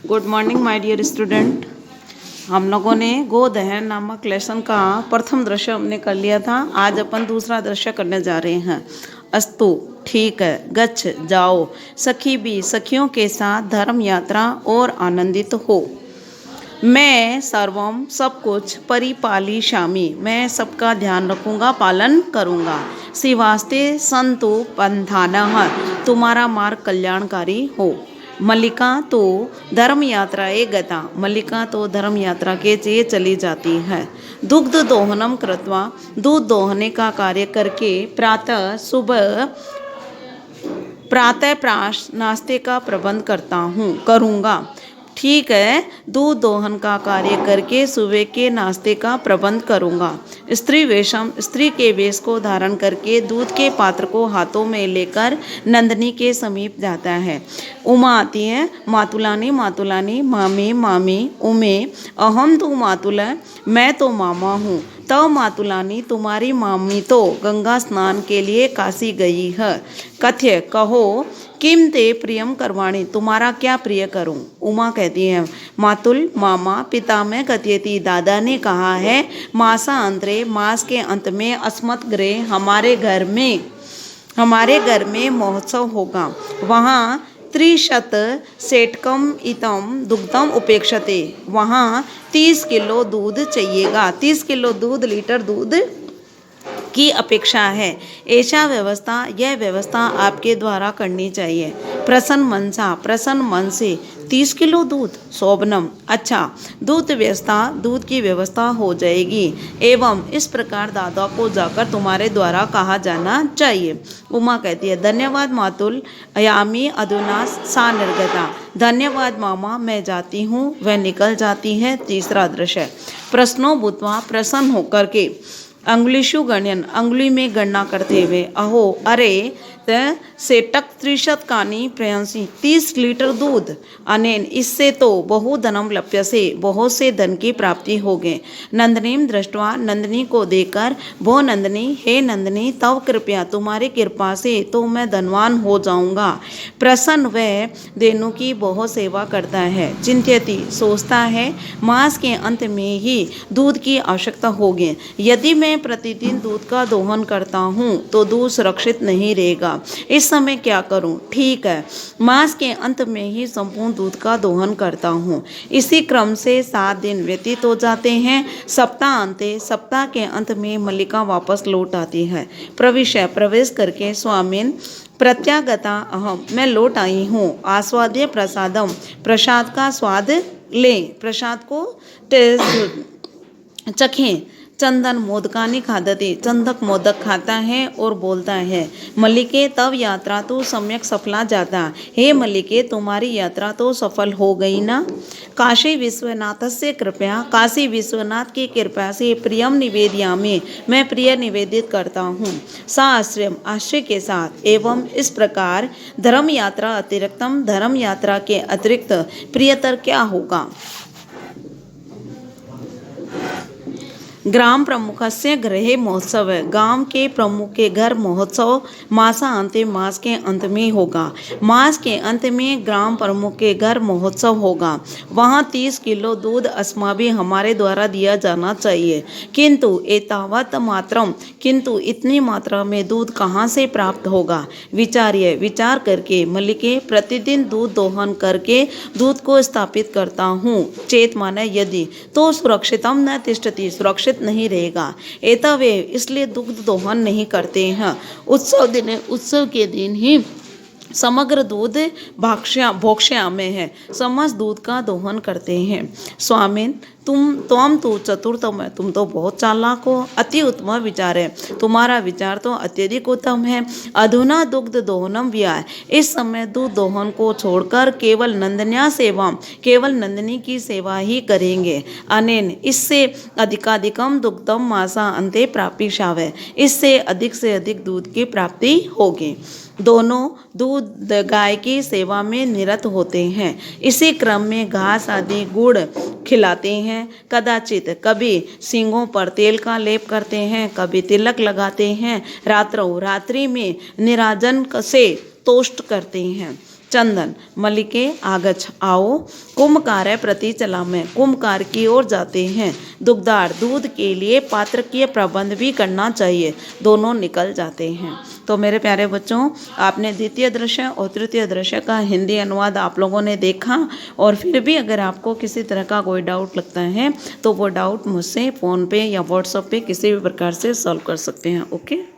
Good morning my dear student. हम लोगों ने गोदहन नामक लेसन का प्रथम दृश्य हमने कर लिया था। आज अपन दूसरा दृश्य करने जा रहे हैं। अस्तु, ठीक है, गच्छ, जाओ, सखी भी सखियों के साथ धर्म यात्रा और आनंदित हो। मैं सर्वम सब कुछ परिपालिष्यामि, मैं सबका ध्यान रखूंगा, पालन करूंगा। शिवास्ते संतु पंथानः, तुम्हारा मार्ग कल्याणकारी हो। मल्लिका तो धर्म यात्रा गता, मल्लिका तो धर्म यात्रा के लिए चली जाती है। दुग्ध दोहनम कृत्वा, दूध दोहने का कार्य करके प्रातः सुबह प्रातः प्राश नाश्ते का प्रबंध करूँगा। ठीक है, दूध दोहन का कार्य करके सुबह के नाश्ते का प्रबंध करूँगा। स्त्री वेशम, स्त्री के वेश को धारण करके दूध के पात्र को हाथों में लेकर नंदिनी के समीप जाता है। उमा आती है। मातुलानी मातुलानी, मामी मामी, उमे अहम तू मातुला, मैं तो मामा हूँ। तव मातुलानी, तुम्हारी मामी तो गंगा स्नान के लिए काशी गई है। कथ्य, कहो, किम ते प्रियम करवाणी, तुम्हारा क्या प्रिय करूं। उमा कहती है, मातुल मामा पिता में कथयति, दादा ने कहा है, मासा अंतरे, मास के अंत में, अस्मत् गृह, हमारे घर में महोत्सव होगा। वहाँ त्रिशत सेटकम इतम दुग्धम उपेक्षते, वहाँ 30 किलो दूध चाहिएगा। 30 किलो दूध, लीटर दूध की अपेक्षा है। ऐसा व्यवस्था, यह व्यवस्था आपके द्वारा करनी चाहिए। प्रसन्न मन से 30 किलो दूध, शोभनम, अच्छा, दूध की व्यवस्था हो जाएगी। एवं इस प्रकार दादा को जाकर तुम्हारे द्वारा कहा जाना चाहिए। उमा कहती है, धन्यवाद मातुल, अयामी अधुना सा निर्गता, धन्यवाद मामा, मैं जाती हूँ, वह निकल जाती है। तीसरा दृश्य, प्रश्नो भूतवा, प्रसन्न होकर के, अंगुलिशु गण्यन, अंगुली में गणना करते हुए, अहो, अरे, सेटक 30 कानी प्रयंसी, 30 लीटर दूध, अनेन, इससे तो बहु धनम लप्यसे, बहुत से धन की प्राप्ति हो गए। नंदनीम दृष्टवा, नंदिनी को देखकर, भो नंदिनी, हे नंदिनी, तव कृपया, तुम्हारी कृपा से तो मैं धनवान हो जाऊंगा। प्रसन्न, वह देनु की बहुत सेवा करता है। चिंत्यति, सोचता है, मास के अंत में ही दूध की आवश्यकता होगी। यदि मैं प्रतिदिन दूध का दोहन करता हूँ तो दूध सुरक्षित नहीं रहेगा। इस समय क्या करूं। ठीक है, मास के अंत में ही संपूर्ण दूध का दोहन करता हूं। इसी क्रम से 7 दिन व्यतीत हो जाते हैं। सप्ताह के अंत में मल्लिका वापस लौट आती है। प्रवेश करके, स्वामिन प्रत्यागता अहम, मैं लौट आई हूँ। आस्वाद्य प्रसादम, प्रसाद का स्वाद लें, प्रसाद को चखें। चंदन मोदकानी खादती, चंदक मोदक खाता है और बोलता है, मल्लिके तव यात्रा तो सम्यक सफला जाता, हे मल्लिके तुम्हारी यात्रा तो सफल हो गई ना। काशी विश्वनाथ से कृपया, काशी विश्वनाथ की कृपा से प्रियम निवेदयामि, मैं प्रिय निवेदित करता हूँ। सा आश्रयम, आश्रय के साथ। एवं इस प्रकार धर्म यात्रा अतिरिक्तम, धर्म यात्रा के अतिरिक्त प्रियतर क्या होगा। ग्राम प्रमुखस्य गृहे महोत्सव, गांव के प्रमुख के घर महोत्सव मासा अंते, मास के अंत में होगा। मास के अंत में ग्राम प्रमुख के घर महोत्सव होगा। वहाँ 30 किलो दूध अस्माभि, हमारे द्वारा दिया जाना चाहिए। किंतु एतावत मात्रम, किंतु इतनी मात्रा में दूध कहाँ से प्राप्त होगा। विचार करके, मल्लिके प्रतिदिन दूध दोहन करके दूध को स्थापित करता हूँ। चेत माने यदि, तो सुरक्षितम न तिष्ठति, सुरक्षित नहीं रहेगा। एतवे, इसलिए दुग्ध दोहन नहीं करते हैं। उत्सव के दिन ही समग्र दूध भोक्ष्या में है, समस्त दूध का दोहन करते हैं। स्वामिन, तुम तो चतुर्थम है, तुम तो बहुत चालाक हो। अति उत्तम विचार है, तुम्हारा विचार तो अत्यधिक उत्तम है। अधुना दुग्ध दोहनम व्याय, इस समय दूध दोहन को छोड़कर केवल नंदिनी की सेवा ही करेंगे। अनेन, इससे अधिकाधिकम दुग्धम मासा अंते प्रापिष्यावै, इससे अधिक दूध की प्राप्ति होगी। दोनों दूध गाय की सेवा में निरत होते हैं। इसी क्रम में घास आदि गुड़ खिलाते हैं। कदाचित कभी सींगों पर तेल का लेप करते हैं, कभी तिलक लगाते हैं। रात्रि में निराजन से तोष्ट करते हैं। चंदन मलिके आगछ आओ, कुंभकार प्रति चलामय, कुंभकार की ओर जाते हैं। दुग्धार दूध के लिए पात्र के प्रबंध भी करना चाहिए, दोनों निकल जाते हैं। तो मेरे प्यारे बच्चों, आपने द्वितीय दृश्य और तृतीय दृश्य का हिंदी अनुवाद आप लोगों ने देखा, और फिर भी अगर आपको किसी तरह का कोई डाउट लगता है तो वो डाउट मुझसे फ़ोन पे या व्हाट्सएप पे किसी भी प्रकार से सॉल्व कर सकते हैं। ओके।